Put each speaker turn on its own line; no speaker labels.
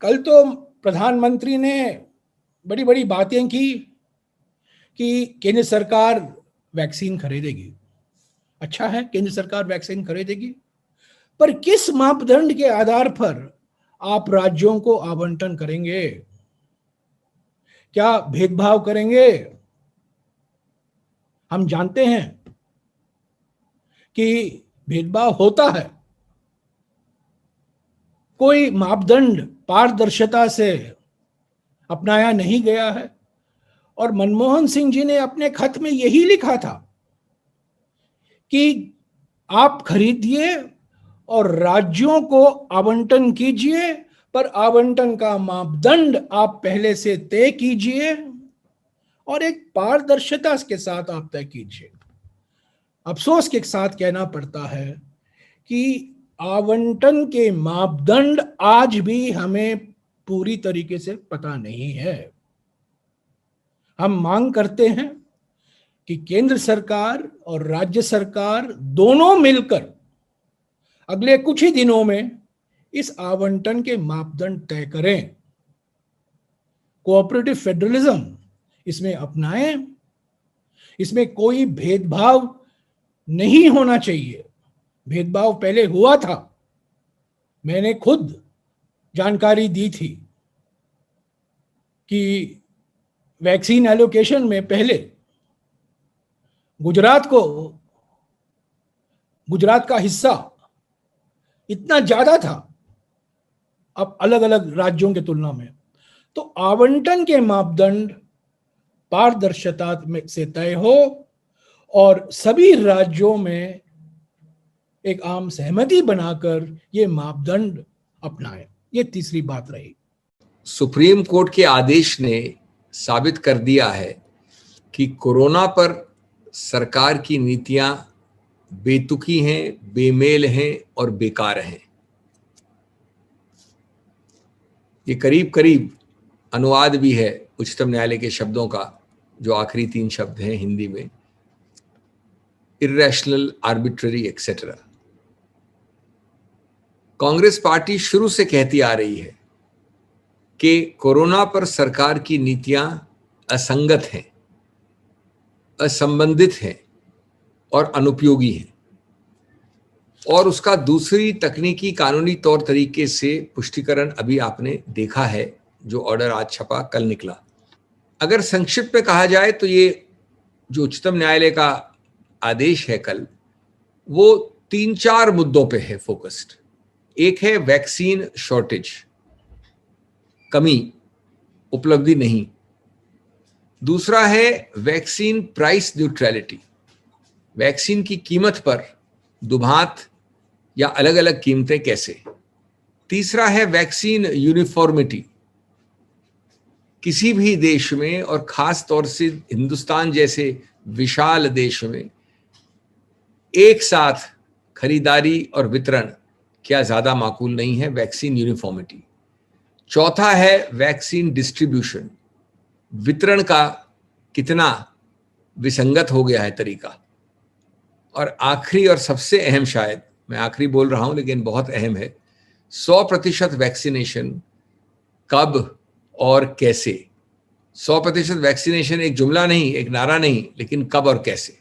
कल तो प्रधानमंत्री ने बड़ी बड़ी बातें की कि केंद्र सरकार वैक्सीन खरीदेगी। अच्छा है, केंद्र सरकार वैक्सीन खरीदेगी, पर किस मापदंड के आधार पर आप राज्यों को आवंटन करेंगे? क्या भेदभाव करेंगे? हम जानते हैं कि भेदभाव होता है। कोई मापदंड पारदर्शिता से अपनाया नहीं गया है, और मनमोहन सिंह जी ने अपने खत में यही लिखा था कि आप खरीदिए और राज्यों को आवंटन कीजिए, पर आवंटन का मापदंड आप पहले से तय कीजिए और एक पारदर्शिता के साथ आप तय कीजिए। अफसोस के साथ कहना पड़ता है कि आवंटन के मापदंड आज भी हमें पूरी तरीके से पता नहीं है। हम मांग करते हैं कि केंद्र सरकार और राज्य सरकार दोनों मिलकर अगले कुछ ही दिनों में इस आवंटन के मापदंड तय करें। कोऑपरेटिव फेडरलिज्म इसमें अपनाएं। इसमें कोई भेदभाव नहीं होना चाहिए। भेदभाव पहले हुआ था, मैंने खुद जानकारी दी थी कि वैक्सीन एलोकेशन में पहले गुजरात का हिस्सा इतना ज्यादा था अब अलग अलग राज्यों के तुलना में। तो आवंटन के मापदंड पारदर्शिता में से तय हो और सभी राज्यों में एक आम सहमति बनाकर ये मापदंड अपनाएं। ये तीसरी बात रही।
सुप्रीम कोर्ट के आदेश ने साबित कर दिया है कि कोरोना पर सरकार की नीतियां बेतुकी हैं, बेमेल हैं और बेकार हैं। ये करीब करीब अनुवाद भी है उच्चतम न्यायालय के शब्दों का, जो आखिरी 3 शब्द हैं हिंदी में, irrational, arbitrary etcetera. Congress party शुरू से कहती आ रही है कि कोरोना पर सरकार की नीतियां असंगत हैं, असंबंधित हैं और अनुपयोगी हैं, और उसका दूसरी तकनीकी कानूनी तौर तरीके से पुष्टिकरण अभी आपने देखा है, जो ऑर्डर आज छपा, कल निकला। अगर संक्षिप्त में कहा जाए तो ये जो उच्चतम न्यायालय का आदेश है कल, वो 3-4 मुद्दों पे है फोकस्ड। एक है वैक्सीन शॉर्टेज, कमी, उपलब्धि नहीं। दूसरा है वैक्सीन प्राइस न्यूट्रलिटी, वैक्सीन की कीमत पर दुभांत या अलग अलग कीमतें कैसे। तीसरा है वैक्सीन यूनिफॉर्मिटी, किसी भी देश में और खास तौर से हिंदुस्तान जैसे विशाल देश में एक साथ खरीदारी और वितरण क्या ज्यादा माकूल नहीं है, वैक्सीन यूनिफॉर्मिटी। चौथा है वैक्सीन डिस्ट्रीब्यूशन, वितरण का कितना विसंगत हो गया है तरीका। और आखिरी और सबसे अहम, शायद मैं आखिरी बोल रहा हूं लेकिन बहुत अहम है, 100% वैक्सीनेशन कब और कैसे। 100% वैक्सीनेशन एक जुमला नहीं, एक नारा नहीं, लेकिन कब और कैसे।